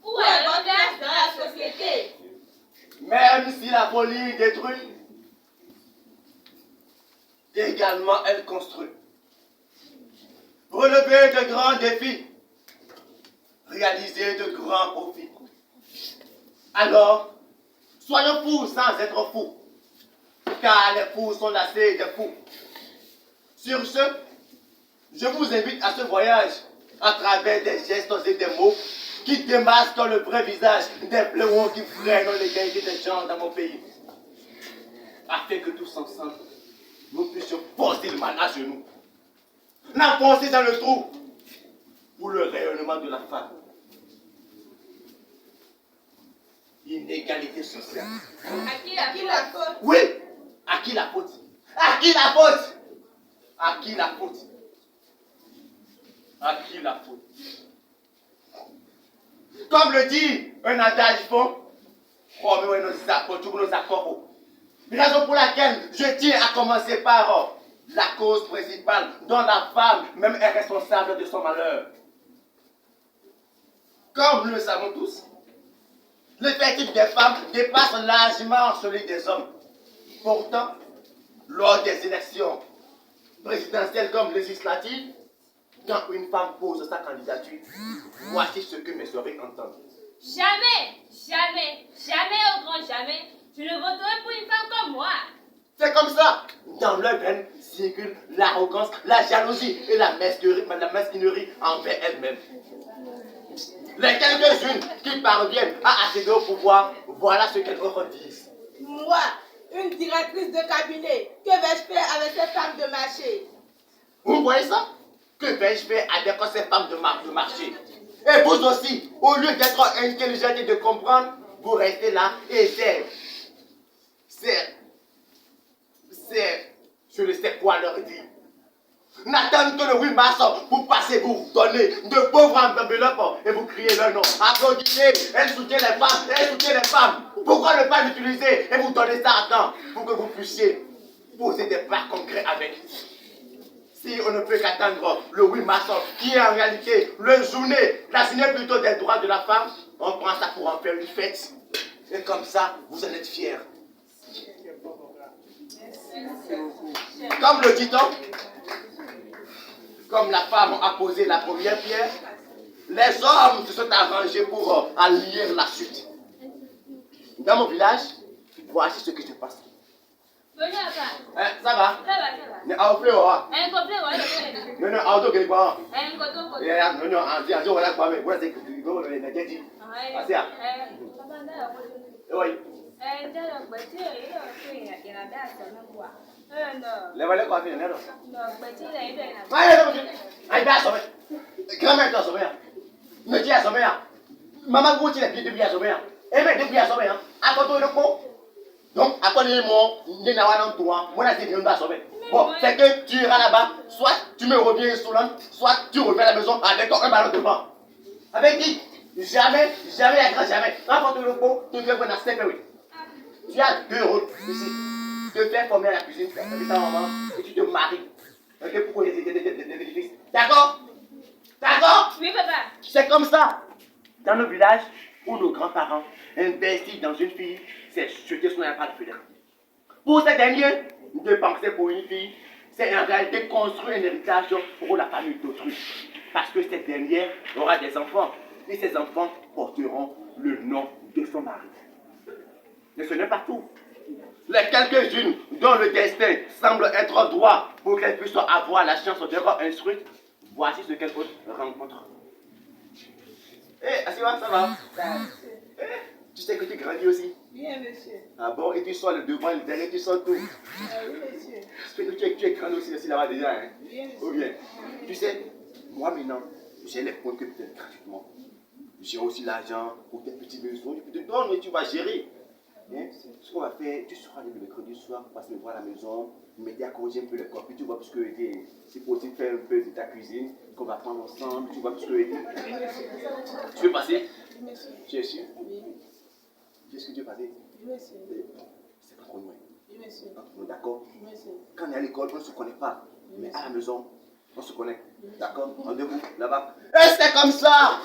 Où est votre place dans la société? Même si la folie détruit, également elle construit. Relever de grands défis, réaliser de grands profits. Alors, soyons fous sans être fous, car les fous sont lassés des fous. Sur ce, je vous invite à ce voyage à travers des gestes et des mots qui démasquent le vrai visage des fléaux qui freinent l'égalité des gens dans mon pays. Afin que tous ensemble, nous puissions forcer le mal à genoux, l'enfoncer dans le trou pour le rayonnement de la femme. Inégalité sociale. À qui la faute? Oui, à qui la faute? À qui la faute? À qui la faute? À qui la faute? Comme le dit un adage fond, nos accords. Raison pour laquelle je tiens à commencer par la cause principale dont la femme même est responsable de son malheur. Comme nous le savons tous, l'effectif des femmes dépasse largement celui des hommes. Pourtant, lors des élections présidentielles comme législatives, quand une femme pose sa candidature, voici ce que mes oreilles entendent. Jamais, jamais, jamais au grand jamais, je ne voterai pour une femme comme moi. C'est comme ça. Dans leur veine circule l'arrogance, la jalousie et la mesquinerie envers elle-même. Les quelques-unes qui parviennent à accéder au pouvoir, voilà ce qu'elles redisent. Moi, une directrice de cabinet, que vais-je faire avec ces femmes de marché? Vous voyez ça? Que vais-je faire avec ces femmes de marché? Et vous aussi, au lieu d'être intelligente et de comprendre, vous restez là et je ne sais quoi leur dire. N'attendez que le 8 mars pour passer, vous donner de pauvres enveloppes et vous criez leur nom. Applaudissez, elle soutient les femmes, elle soutient les femmes. Pourquoi ne pas l'utiliser et vous donner ça à temps pour que vous puissiez poser des pas concrets avec? Si on ne peut qu'attendre le 8 mars, qui est en réalité la journée plutôt des droits de la femme, on prend ça pour en faire une fête. Et comme ça, vous en êtes fiers. Comme le dit-on, comme la femme a posé la première pierre, les hommes se sont arrangés pour allier la suite. Dans mon village, voici ce qui se passe. Ça va? Ça va? Ne offre pas. Un complet, ouais. Non, auto que quoi? Un coton, coton. Non, en voilà quoi, mais voilà c'est que tu dois le dire. Oui. Les valeurs quoi faire, non? Non, petit, là, il est là. Aïe, bien sauvé. Grand-mère t'a sauvé. Me dis à sauvé. Maman, vous tirez depuis à sauvé. Et mais depuis à sauvé. À côté de quoi? Donc, à quoi les mots, il n'y a pas toi, moi, je dis à sauver. Bon, c'est que tu iras là-bas, soit tu me reviens sous l'an, soit tu reviens à la maison avec un ballon devant. Avec qui? Jamais, jamais. N'importe le pot, tu fais un aspect, oui. Tu as 2 routes ici. Te faire former à la cuisine, tu habites ta maman et tu te maries. Ok, pourquoi il y a des fils? D'accord? D'accord? Oui, papa. C'est comme ça. Dans nos villages, où nos grands-parents investissent dans une fille, c'est jeter son impact de fenêtre. Pour ces derniers, dépenser pour une fille, c'est en réalité construire un héritage pour la famille d'autrui. Parce que cette dernière aura des enfants, et ces enfants porteront le nom de son mari. Mais ce n'est pas tout. Les quelques-unes dont le destin semble être droit pour qu'elles puissent avoir la chance d'être instruites, voici ce qu'elles rencontrent. Assima, ça va? Tu sais que tu grandis aussi? Bien, monsieur. Ah bon? Et tu sors le devant, le derrière, tu sors tout. Oui, monsieur. Parce que tu es grand aussi là-bas déjà, hein? Bien, Ou monsieur. bien, tu sais, moi maintenant, j'ai les points que tu as gratuitement. J'ai aussi l'argent pour tes petits besoins. Je te donne et tu vas gérer. Hein? Ce qu'on va faire, tu seras le mercredi soir, pour passer me voir à la maison, m'aider à corriger un peu le corps. Puis tu vois, parce que c'est possible de faire un peu de ta cuisine, qu'on va prendre ensemble. Tu vois, parce que tu veux passer? Oui, monsieur. Tu es sûr? Oui, Qu'est-ce que tu veux passer? oui, monsieur. C'est pas trop loin. Oui, monsieur. Hein? On est d'accord? Oui, monsieur. Quand on est à l'école, on ne se connaît pas. Mais à la maison, on se connaît. D'accord? Rendez-vous là-bas. Et c'est comme ça!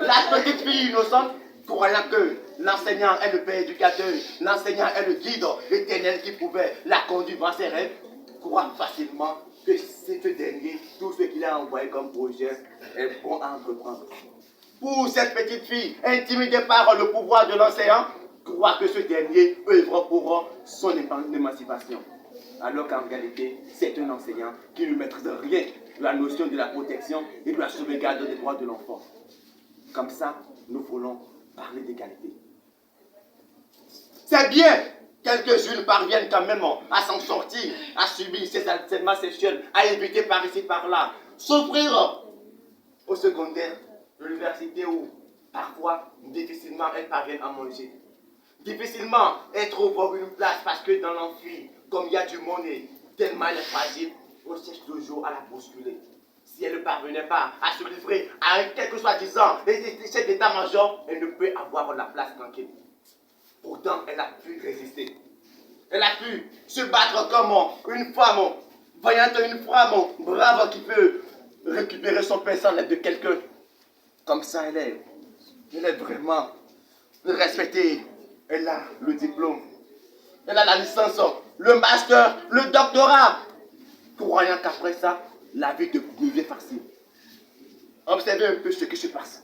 La petite fille innocente, croyant que l'enseignant est le père éducateur, l'enseignant est le guide éternel qui pouvait la conduire dans ses rêves, croit facilement que ce dernier, tout ce qu'il a envoyé comme projet, est bon à entreprendre. Pour cette petite fille, intimidée par le pouvoir de l'enseignant, croit que ce dernier œuvre pour son émancipation. Alors qu'en réalité, c'est un enseignant qui ne maîtrise rien de la notion de la protection et de la sauvegarde des droits de l'enfant. Comme ça, nous voulons parler d'égalité. C'est bien, quelques-unes parviennent quand même à s'en sortir, à subir ces harcèlements sexuels, à éviter par ici, par là, s'offrir au secondaire, à l'université où parfois, difficilement, elles parviennent à manger. Difficilement, elles trouvent une place parce que dans l'amphi, comme il y a du monde et tellement elle est fragile, on cherche toujours à la bousculer. Si elle ne parvenait pas à se livrer à un quelque soit disant chef d'état-major, elle ne peut avoir la place tranquille. Pourtant, elle a pu résister. Elle a pu se battre comme une femme vaillante, une femme brave qui peut récupérer son pain sans l'aide de quelqu'un. Comme ça, elle est vraiment respectée. Elle a le diplôme. Elle a la licence, le master, le doctorat. Croyant qu'après ça, la vie devient facile. Observez un peu ce qui se passe.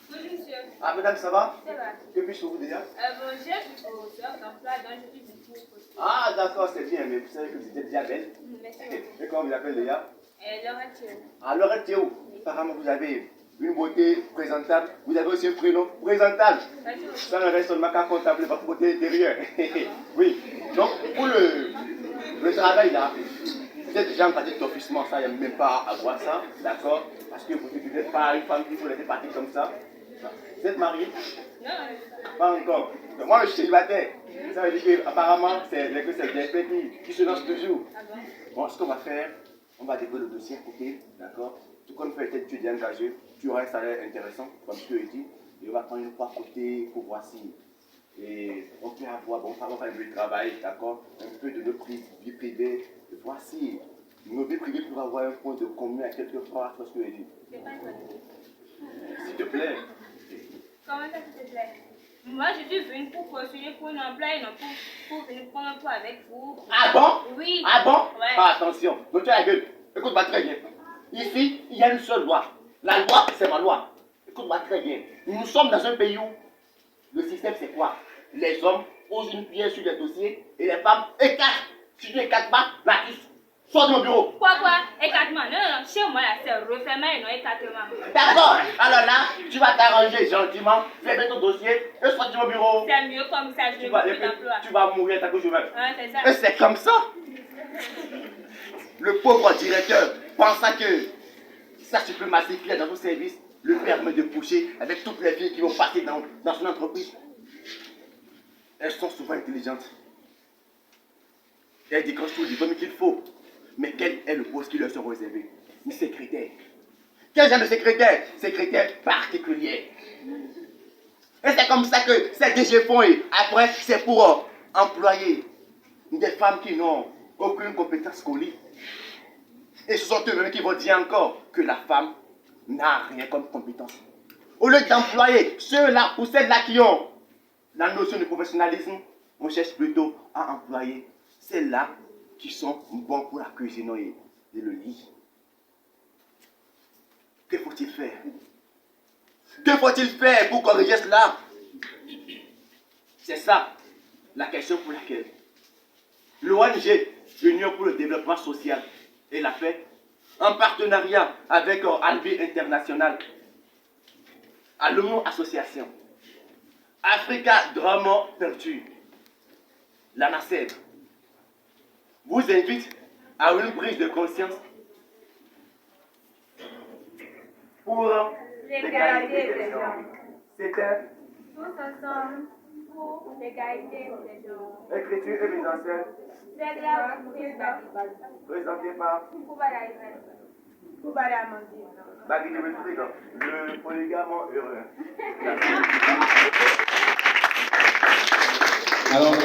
Bonjour, monsieur. Ah, madame, ça va? Ça va. Que puis-je vous dire? Bon, j'ai un professeur d'emploi, donc je suis du coup. Ah, d'accord, c'est bien, mais vous savez que vous êtes déjà belle. Merci. Et comment vous appelez, Léa? Laura Thieu. Alors, Théo, apparemment, vous avez une beauté présentable. Vous avez aussi un prénom présentable. Ça ne reste seulement qu'à contempler votre beauté intérieure. Oui. Donc, pour le travail là, vous êtes déjà en partie d'officement, ça, il n'y a même pas à voir ça, d'accord? Parce que vous n'êtes pas une femme qui faut laisser partir comme ça. Vous êtes marié? Non, Pas encore. Mais moi, je suis célibataire. Ça veut dire qu'apparemment, c'est le destin qui se lance toujours. ah bon? Bon, ce qu'on va faire, on va déposer le dossier à côté, d'accord? Tout comme fait, peut-être tu es engagé, tu auras un salaire intéressant, comme je te l'ai dit, et on va prendre une fois à côté pour voir si. Et on peut avoir, bon, on va faire un peu de travail, d'accord? Un peu de notre vie privée, et voir si nos vies privées peuvent avoir un point de commun à quelque part, tu vois ce que je veux dire? C'est pas une bonne idée. S'il te plaît. Comment ça, s'il te plaît? Moi, je suis venue pour postuler pour un emploi et non pour venir prendre un emploi avec vous. Ah bon? Oui. Ah bon? Ouais. Ah, attention, donc tu as la gueule. Écoute-moi très bien. Ici, il y a une seule loi. La loi, c'est ma loi. Écoute-moi très bien. Nous sommes dans un pays où le système, c'est quoi? Les hommes posent une pierre sur les dossiers et les femmes écartent. Si tu n'écartes pas, la tisse. Sors de mon bureau. Quoi? Écartement. Non. Chez moi, là, c'est refermement et non écartement. D'accord. Alors là, tu vas t'arranger gentiment, fais ton dossier et sors de mon bureau. C'est mieux comme ça, je Tu ne vas, veux plus d'emploi. tu vas mourir ta couche ouverte. Ouais, c'est ça. Et c'est comme ça. Le pauvre directeur, pensant que sa suprématie qu'il y a dans son service lui permet de coucher avec toutes les filles qui vont passer dans son entreprise. Elles sont souvent intelligentes. Elles décrochent tout le diplôme qu'il faut. Mais quel est le poste qui leur sera réservé? Une secrétaire. Quel genre de secrétaire? Secrétaire particulière. Et c'est comme ça que ces DG font. Et après, c'est pour employer des femmes qui n'ont aucune compétence scolaire. Et ce sont eux-mêmes qui vont dire encore que la femme n'a rien comme compétence. Au lieu d'employer ceux-là ou celles-là qui ont la notion de professionnalisme, on cherche plutôt à employer celles-là qui sont bons pour la cuisine et le lit. Que faut-il faire? Que faut-il faire pour corriger cela? C'est ça la question pour laquelle l'ONG Union pour le développement social et la paix, en partenariat avec Albi International, Alumno Association, Africa Drama Perdue, la NACED, vous invite à une prise de conscience pour L'égalité des genres. C'était Tous ensemble pour l'égalité des genres. écriture et mise en scène C'est la présentée par Koubara Amandine. Bagui de Métrique, le polygamant heureux. Alors,